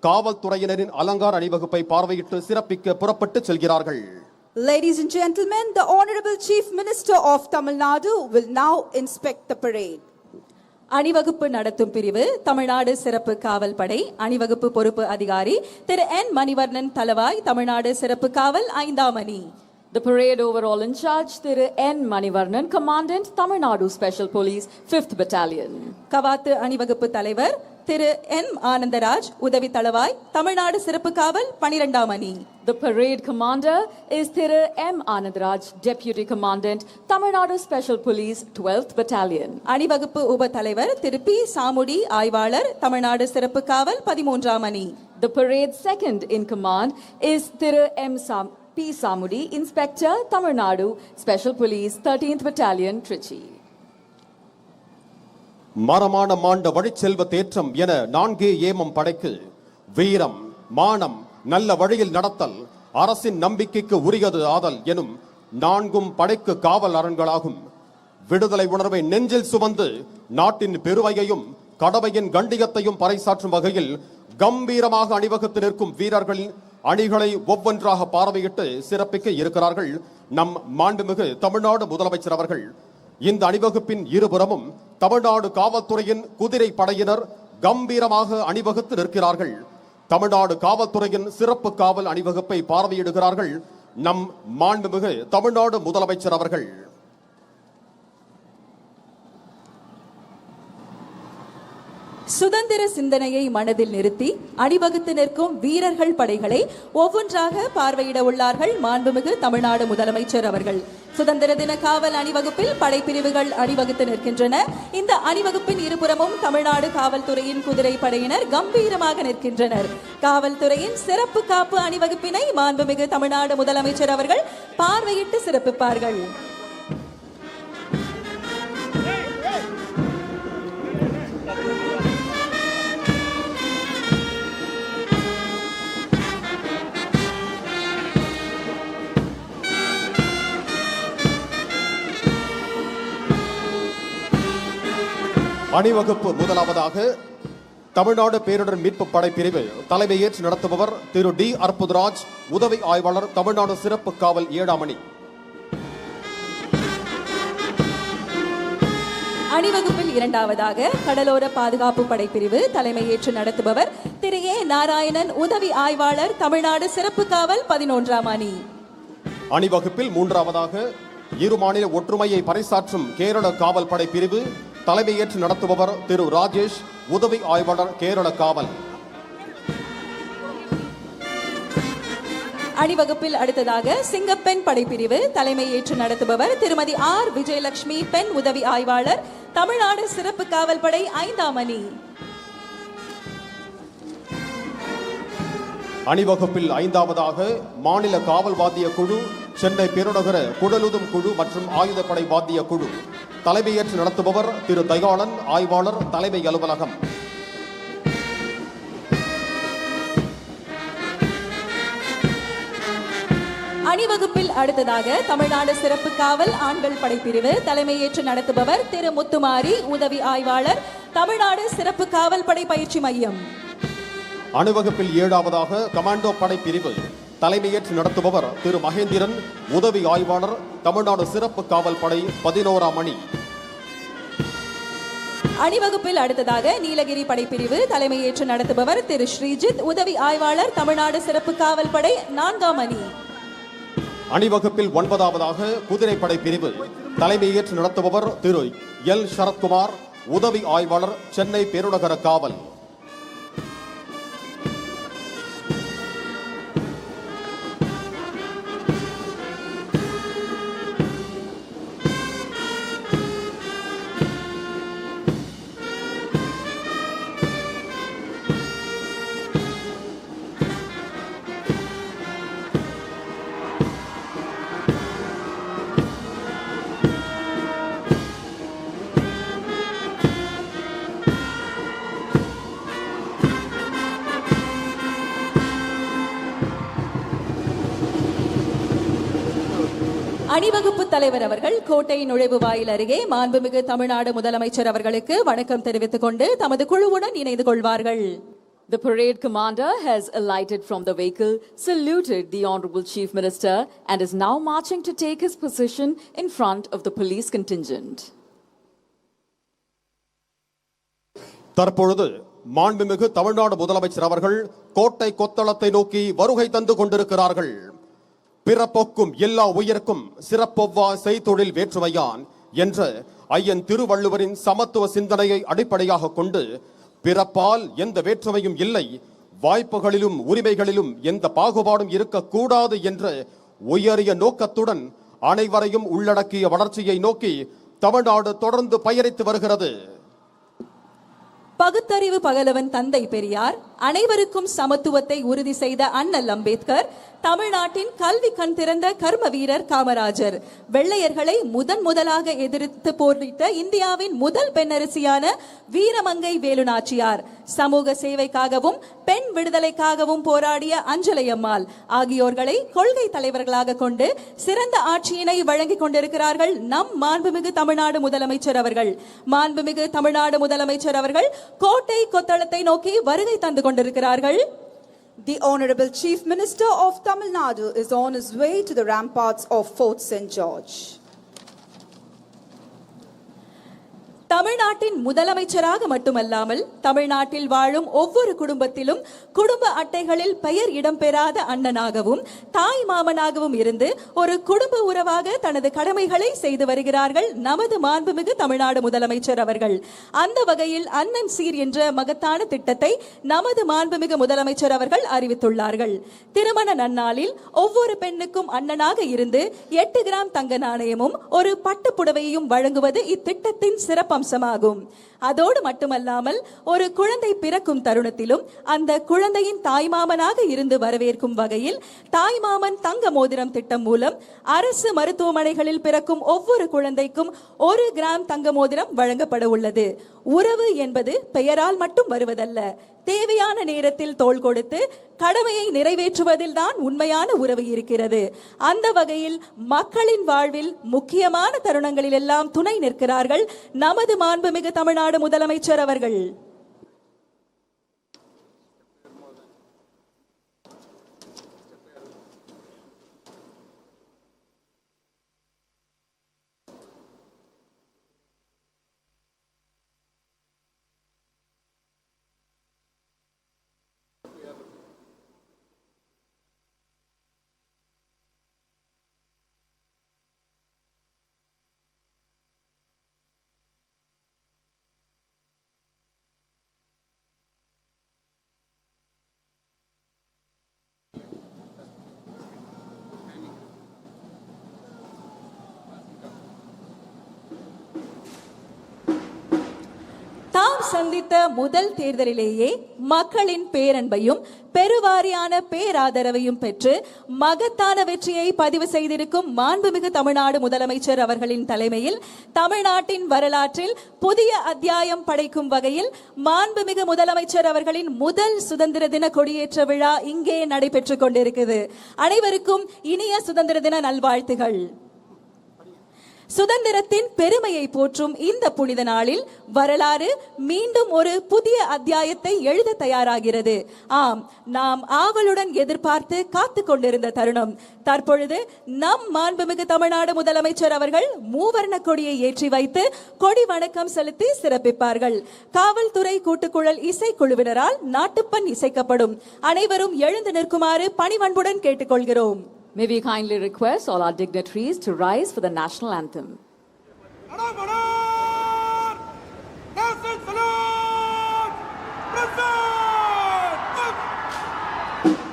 காவல்துறையினரின் அலங்கார அணிவகுப்பை பார்வையிட்டு சிறப்பிக்க புறப்பட்டு செல்கிறார்கள். Ladies and gentlemen, the Honorable Chief Minister of Tamil Nadu will now inspect the parade. அணிவகுப்பு நடத்தும் பிரிவு தமிழ்நாடு சிறப்பு காவல் படை அணிவகுப்பு பொறுப்பு அதிகாரி திரு என் மணிவர்ணன் தலவாய் தமிழ்நாடு சிறப்பு காவல் 5ஆம் அணி. The parade overall in charge Thiru N. Manivarnan, Commandant Tamil Nadu Special Police 5th Battalion. கவாத்து அணிவகுப்பு தலைவர் திரு என் ஆனந்தராஜ் உதவி தளவாய் தமிழ்நாடு சிறப்பு காவல் 12ஆம் அணி. The parade commander is Thiru M. Anandaraj, Deputy Commandant Tamil Nadu Special Police 12th Battalion. அணிவகுப்பு உப தலைவர் திரு பி சாமுடி ஆய்வாளர் தமிழ்நாடு சிறப்பு காவல் 13ஆம் அணி. The parade second in command is Thiru P. Samudi, Inspector, Tamil Nadu, Special Police, 13th Battalion, Trichy. மரமான மாண்ட வழிச்செல்வ தேற்றம் என 4 ஏமம் படைக்கு வீரம், மானம், நல்ல வழியில் நடத்தல், அரசின் நம்பிக்கைக்கு உரியது ஆதல் எனும் 4 படைக்கு காவல் அரண்களாகும். விடுதலை உணர்வை நெஞ்சில் சுமந்து நாட்டின் பெருமையையும் கடமையின் கண்டியத்தையும் பறைசாற்றும் வகையில் கம்பீரமாக அணிவகுத்து நிற்கும் வீரர்களின் அணிகளை ஒவ்வொன்றாக பார்வையிட்டு சிறப்பிக்க இருக்கிறார்கள் நம் மாண்புமிகு தமிழ்நாடு முதலமைச்சர் அவர்கள். இந்த அணிவகுப்பின் இருபுறமும் தமிழ்நாடு காவல்துறையின் குதிரை படையினர் கம்பீரமாக அணிவகுத்து நிற்கிறார்கள். தமிழ்நாடு காவல்துறையின் சிறப்பு காவல் அணிவகுப்பை பார்வையிடுகிறார்கள் நம் மாண்புமிகு தமிழ்நாடு முதலமைச்சர் அவர்கள். சுதந்திர சிந்தனையை மனதில் நிறுத்தி அணிவகுத்து நிற்கும் வீரர்கள் படைகளை ஒவ்வொன்றாக பார்வையிட உள்ளார்கள் மாண்புமிகு தமிழ்நாடு முதலமைச்சர் அவர்கள். சுதந்திர தின காவல் அணிவகுப்பில் படைப்பிரிவுகள் அணிவகுத்து நிற்கின்றன. இந்த அணிவகுப்பின் இருபுறமும் தமிழ்நாடு காவல்துறையின் குதிரை படையினர் கம்பீரமாக நிற்கின்றனர். காவல்துறையின் சிறப்பு காப்பு அணிவகுப்பினை மாண்புமிகு தமிழ்நாடு முதலமைச்சர் அவர்கள் பார்வையிட்டு சிறப்பிப்பார்கள். அணிவகுப்பு முதலாவதாக தமிழ்நாடு பேரிடர் மீட்பு படை பிரிவு தலைமையேற்று நடத்துபவர் திரு டி அற்புதராஜ், உதவி ஆய்வாளர் தமிழ்நாடு சிறப்பு காவல் 7ஆம் அணி. அணிவகுப்பில் இரண்டாவதாக கடலோர பாதுகாப்பு படைப்பிரிவு தலைமையேற்று நடத்துபவர் திரு ஏ நாராயணன், உதவி ஆய்வாளர் தமிழ்நாடு சிறப்பு காவல் 11ஆம் அணி. அணிவகுப்பில் மூன்றாவதாக இரு மாநில ஒற்றுமையை பறைசாற்றும் கேரள காவல் படை பிரிவு தலைமையேற்று நடத்துபவர் திரு ராஜேஷ், உதவி ஆய்வாளர் கேரள காவல். அணிவகுப்பில் அடுத்ததாக சிங்கப்பெண் படைப்பிரிவு தலைமையேற்று நடத்துபவர் திருமதி ஆர் விஜயலட்சுமி, பெண் உதவி ஆய்வாளர் தமிழ்நாடு சிறப்பு காவல் படை 5ஆம் அணி. அணிவகுப்பில் ஐந்தாவதாக மாநில காவல் வாத்திய குழு, சென்னை பெருநகர குடலுதும் குழு மற்றும் ஆயுதப்படை வாத்திய குழு தலைமையேற்று நடத்துபவர் திரு தயாளன், ஆய்வாளர் தலைமை அலுவலகம். அணிவகுப்பில் அடுத்ததாக தமிழ்நாடு சிறப்பு காவல் ஆண்கள் படைப்பிரிவு தலைமையேற்று நடத்துபவர் திரு முத்துமாரி, உதவி ஆய்வாளர் தமிழ்நாடு சிறப்பு காவல் படை பயிற்சி மையம். அணிவகுப்பில் ஏழாவதாக கமாண்டோ படை பிரிவு தலைமையேற்று நடத்துபவர் திரு மகேந்திரன், உதவி ஆய்வாளர் தமிழ்நாடு சிறப்பு காவல் படை 11ஆம் அணி. அணிவகுப்பில் அடுத்ததாக நீலகிரி படைப்பிரிவு தலைமையேற்று நடத்துபவர் திரு ஸ்ரீஜித், உதவி ஆய்வாளர் தமிழ்நாடு சிறப்பு காவல் படை 4ஆம் அணி. அணிவகுப்பில் 9ஆவதாக குதிரைப்படை பிரிவு தலைமையேற்று நடத்துபவர் திரு எல் சரத்குமார், உதவி ஆய்வாளர் சென்னை பெருநகர காவல். அணிவகுப்பு தலைவர் அவர்கள் கோட்டை நுழைவு வாயில் அருகே மாண்புமிகு தமிழ்நாடு முதலமைச்சர் அவர்களுக்கு வணக்கம் தெரிவித்துக் கொண்டு தமது குழுவுடன் இணைந்து கொள்வார்கள். The parade commander has alighted from the vehicle, saluted the Honorable Chief Minister, and is now marching to take his position in front of the police contingent. தற்பொழுது மாண்புமிகு தமிழ்நாடு முதலமைச்சர் அவர்கள் கோட்டை கொத்தளத்தை நோக்கி வருகை தந்து கொண்டிருக்கிறார்கள். பிறப்பொக்கும் எல்லா உயிர்க்கும் சிறப்பொவ்வா செய்தொழில் வேற்றுமையான் என்ற ஐயன் திருவள்ளுவரின் சமத்துவ சிந்தனையை அடிப்படையாக கொண்டு பிறப்பால் எந்த வேற்றுமையும் இல்லை, வாய்ப்புகளிலும் உரிமைகளிலும் எந்த பாகுபாடும் இருக்கக்கூடாது என்ற உயரிய நோக்கத்துடன் அனைவரையும் உள்ளடக்கிய வளர்ச்சியை நோக்கி தமிழ்நாடு தொடர்ந்து பயணித்து வருகிறது. பகுத்தறிவு பகலவன் தந்தை பெரியார், அனைவருக்கும் சமத்துவத்தை உறுதி செய்த அண்ணல் அம்பேத்கர், தமிழ்நாட்டின் கல்வி கண் திறந்த கர்ம வீரர் காமராஜர், வெள்ளையர்களை முதலாக எதிர்த்து போரிட்ட இந்தியாவின் முதல் பெண்ணரசியான வீரமங்கை வேலுநாச்சியார், சமூக சேவைக்காகவும் பெண் விடுதலைக்காகவும் போராடிய அஞ்சலையம்மாள் ஆகியோர்களை கொள்கை தலைவர்களாக கொண்டு சிறந்த ஆட்சியினை வழங்கிக் கொண்டிருக்கிறார்கள் நம் மாண்புமிகு தமிழ்நாடு முதலமைச்சர் அவர்கள். மாண்புமிகு தமிழ்நாடு முதலமைச்சர் அவர்கள் கோட்டை கொத்தளத்தை நோக்கி வருகை தந்து கொண்டிருக்கிறார்கள். The Honorable Chief Minister of Tamil Nadu is on his way to the ramparts of Fort St. George. தமிழ்நாட்டின் முதலமைச்சராக மட்டுமல்லாமல் தமிழ்நாட்டில் வாழும் ஒவ்வொரு குடும்பத்திலும் குடும்ப அட்டைகளில் பெயர் இடம்பெறாத அண்ணனாகவும் தாய் மாமனாகவும் இருந்து ஒரு குடும்ப உறவாக தனது கடமைகளை செய்து வருகிறார்கள் நமது மாண்புமிகு தமிழ்நாடு முதலமைச்சர் அவர்கள். அந்த வகையில் அண்ணன் சீர் என்ற மகத்தான திட்டத்தை நமது மாண்புமிகு முதலமைச்சர் அவர்கள் அறிவித்துள்ளார்கள். திருமண நன்னாளில் ஒவ்வொரு பெண்ணுக்கும் அண்ணனாக இருந்து 8 கிராம் தங்க நாணயமும் ஒரு பட்டு புடவையும் வழங்குவது இத்திட்டத்தின் சிறப்பு அம்சமாகும். அதோடு மட்டுமல்லாமல் ஒரு குழந்தை பிறக்கும் தருணத்திலும் அந்த குழந்தையின் தாய்மாமனாக இருந்து வரவேற்கும் வகையில் தாய்மாமன் தங்க மோதிரம் திட்டம் மூலம் அரசு மருத்துவமனைகளில் பிறக்கும் ஒவ்வொரு குழந்தைக்கும் 1 கிராம் தங்க மோதிரம் வழங்கப்பட உள்ளது. உறவு என்பது பெயரால் மட்டும் வருவதல்ல, தேவையான நேரத்தில் தோள் கொடுத்து கடமையை நிறைவேற்றுவதில் தான் உண்மையான உறவு இருக்கிறது. அந்த வகையில் மக்களின் வாழ்வில் முக்கியமான தருணங்களில் எல்லாம் துணை நிற்கிறார்கள் நமது மாண்புமிகு தமிழ்நாடு முதலமைச்சர் அவர்கள். தாம் சந்தித்த முதல் தேர்தலிலேயே மக்களின் பேரன்பையும் பெருவாரியான பேராதரவையும் பெற்று மகத்தான வெற்றியை பதிவு செய்திருக்கும் மாண்புமிகு தமிழ்நாடு முதலமைச்சர் அவர்களின் தலைமையில் தமிழ்நாட்டின் வரலாற்றில் புதிய அத்தியாயம் படைக்கும் வகையில் மாண்புமிகு முதலமைச்சர் அவர்களின் முதல் சுதந்திர தின கொடியேற்ற விழா இங்கே நடைபெற்றுக் கொண்டிருக்கிறது. அனைவருக்கும் இனிய சுதந்திர தின நல்வாழ்த்துகள். சுதந்திரத்தின் பெருமையை போற்றும் இந்த புனித நாளில் வரலாறு மீண்டும் ஒரு புதிய அத்தியாயத்தை எழுத தயாராகிறது. ஆம், நாம் ஆவலுடன் எதிர்பார்த்து காத்து கொண்டிருந்த தருணம் தற்பொழுது நம் மாண்புமிகு தமிழ்நாடு முதலமைச்சர் அவர்கள் மூவர்ண கொடியை ஏற்றி வைத்து கொடி வணக்கம் செலுத்தி சிறப்பிப்பார்கள். காவல்துறை கூட்டுக்குழல் இசைக்குழுவினரால் நாட்டுப்பண் இசைக்கப்படும். அனைவரும் எழுந்து நிற்குமாறு பணிவன்புடன் கேட்டுக்கொள்கிறோம். May we kindly request all our dignitaries to rise for the national anthem.